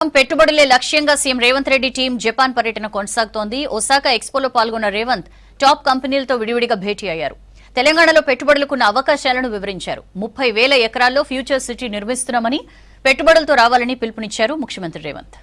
పెట్టుబడులే లక్ష్యంగా CM Revanth Reddy team Japan పర్యటన కొనసాగుతోంది. ఒసాకా ఎక్స్పోలో పాల్గొన్న రేవంత్ టాప్ కంపెనీలతో విడివిడిగా భేటీ అయ్యారు. తెలంగాణలో పెట్టుబడులకున్న అవకాశాలను వివరించారు. 30,000 ఎకరాల్లో ఫ్యూచర్ సిటీ నిర్మిస్తున్నామని, పెట్టుబడులతో రావాలని పిలుపునిచ్చారు ముఖ్యమంత్రి రేవంత్.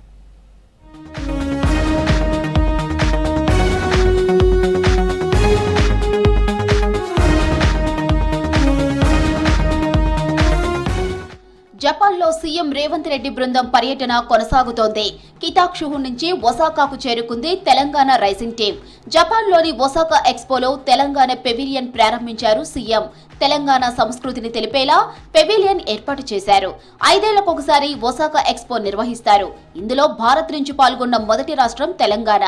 జపాన్లో సీఎం రేవంత్ రెడ్డి బృందం పర్యటన కొనసాగుతోంది. కితాక్షుహు నుంచి ఒసాకాకు చేరుకుంది తెలంగాణ రైజింగ్ టీం. జపాన్లోని ఒసాకా ఎక్స్పోలో తెలంగాణ పెవిలియన్ ప్రారంభించారు సీఎం. తెలంగాణ సంస్కృతిని తెలిపేలా పెవిలియన్ ఏర్పాటు చేశారు. 5 ఏళ్లకొకసారి ఒసాకా ఎక్స్పో నిర్వహిస్తారు. ఇందులో భారత్ నుంచి పాల్గొన్న మొదటి రాష్ట్రం తెలంగాణ.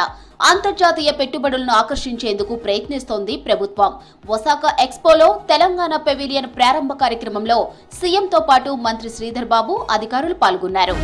అంతర్జాతీయ పెట్టుబడులను ఆకర్షించేందుకు ప్రయత్నిస్తోంది ప్రభుత్వం. ఒసాకా ఎక్స్పోలో తెలంగాణ పెవిలియన్ ప్రారంభ కార్యక్రమంలో సీఎంతో పాటు మంత్రి శ్రీధర్ బాబు, అధికారులు పాల్గొన్నారు.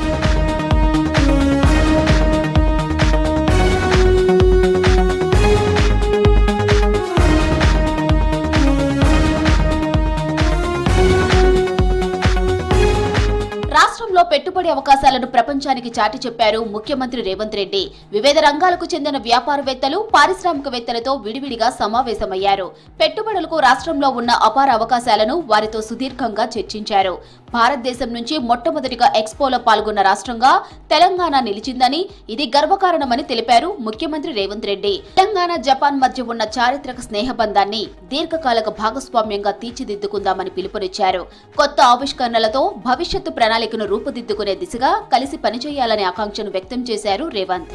రాష్ట్రంలో పెట్టుబడి అవకాశాలను ప్రపంచానికి చాటి చెప్పారు ముఖ్యమంత్రి రేవంత్ రెడ్డి. వివిధ రంగాలకు చెందిన వ్యాపారవేత్తలు, పారిశ్రామికవేత్తలతో విడివిడిగా సమావేశమయ్యారు. పెట్టుబడులకు రాష్ట్రంలో ఉన్న అపార అవకాశాలను వారితో సుదీర్ఘంగా చర్చించారు. భారతదేశం నుంచి మొట్టమొదటిగా ఎక్స్పోలో పాల్గొన్న రాష్ట్రంగా తెలంగాణ నిలిచిందని, ఇది గర్వకారణమని తెలిపారు ముఖ్యమంత్రి రేవంత్ రెడ్డి. తెలంగాణ, జపాన్ మధ్య ఉన్న చారిత్రక స్నేహబంధాన్ని దీర్ఘకాలిక భాగస్వామ్యంగా తీర్చిదిద్దుకుందామని పిలుపునిచ్చారు. కొత్త ఆవిష్కరణలతో భవిష్యత్తు ప్రణాళికను రూపుదిద్దుకునే దిశగా కలిసి పనిచేయాలనే ఆకాంక్షను వ్యక్తం చేశారు రేవంత్.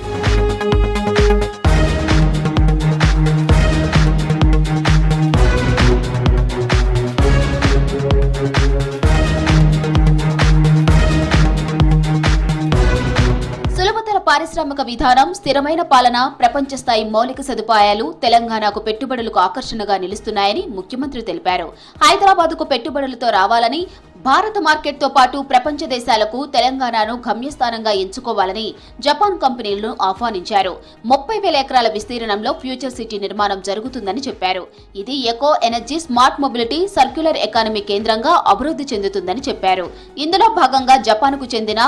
పారిశ్రామిక విధానం, స్థిరమైన పాలన, ప్రపంచ స్థాయి మౌలిక సదుపాయాలు తెలంగాణకు పెట్టుబడులకు ఆకర్షణగా నిలుస్తున్నాయని ముఖ్యమంత్రి తెలిపారు. హైదరాబాద్కు పెట్టుబడులతో రావాలని, భారత మార్కెట్తో పాటు ప్రపంచ దేశాలకు తెలంగాణను గమ్యస్థానంగా ఎంచుకోవాలని జపాన్ కంపెనీలను ఆహ్వానించారు. 30,000 ఎకరాల విస్తీర్ణంలో ఫ్యూచర్ సిటీ నిర్మాణం జరుగుతుందని చెప్పారు. ఇది eco energy, smart mobility, circular economy కేంద్రంగా అభివృద్ధి చెందుతుందని చెప్పారు. ఇందులో భాగంగా జపాన్కు చెందిన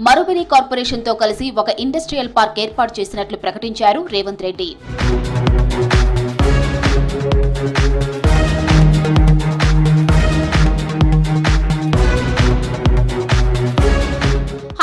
మరుబిని కార్పొరేషన్తో కలిసి ఒక ఇండస్ట్రియల్ పార్క్ ఏర్పాటు చేసినట్లు ప్రకటించారు రేవంత్ రెడ్డి.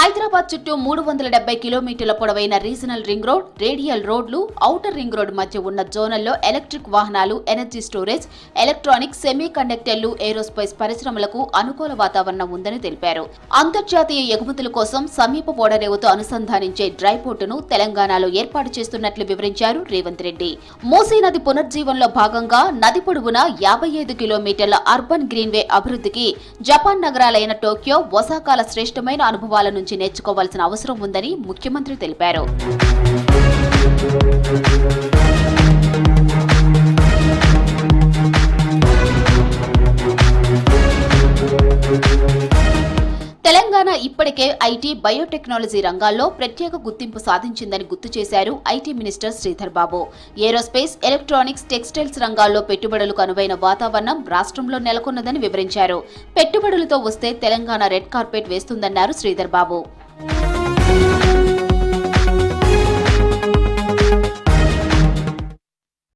హైదరాబాద్ చుట్టూ 370 కిలోమీటర్ల పొడవైన రీజనల్ రింగ్ రోడ్, రేడియల్ రోడ్లు, ఔటర్ రింగ్ రోడ్ మధ్య ఉన్న జోనల్లో ఎలక్ట్రిక్ వాహనాలు, ఎనర్జీ స్టోరేజ్, ఎలక్ట్రానిక్స్, సెమీ కండక్టర్లు, ఏరోస్పేస్ పరిశ్రమలకు అనుకూల వాతావరణం ఉందని తెలిపారు. అంతర్జాతీయ ఎగుమతుల కోసం సమీప ఓడరేవుతో అనుసంధానించే డ్రై పోర్టును తెలంగాణలో ఏర్పాటు చేస్తున్నట్లు వివరించారు రేవంత్ రెడ్డి. మూసీ నది పునర్జీవనంలో భాగంగా నది పొడవునా 55 కిలోమీటర్ల అర్బన్ గ్రీన్వే అభివృద్ధికి జపాన్ నగరాలైన టోక్యో, ఒసాకాల శ్రేష్టమైన అనుభవాల నుంచి నేర్చుకోవాల్సిన అవసరం ఉందని ముఖ్యమంత్రి తెలిపారు. తెలంగాణ ఇప్పటికే ఐటీ, బయోటెక్నాలజీ రంగాల్లో ప్రత్యేక గుర్తింపు సాధించిందని గుర్తు చేశారు IT minister Sridhar Babu. Aerospace, electronics, textiles రంగాల్లో పెట్టుబడులకు అనువైన వాతావరణం రాష్ట్రంలో నెలకొన్నదని వివరించారు. పెట్టుబడులతో వస్తే తెలంగాణ రెడ్ కార్పెట్ వేస్తుందన్నారు శ్రీధర్ బాబు.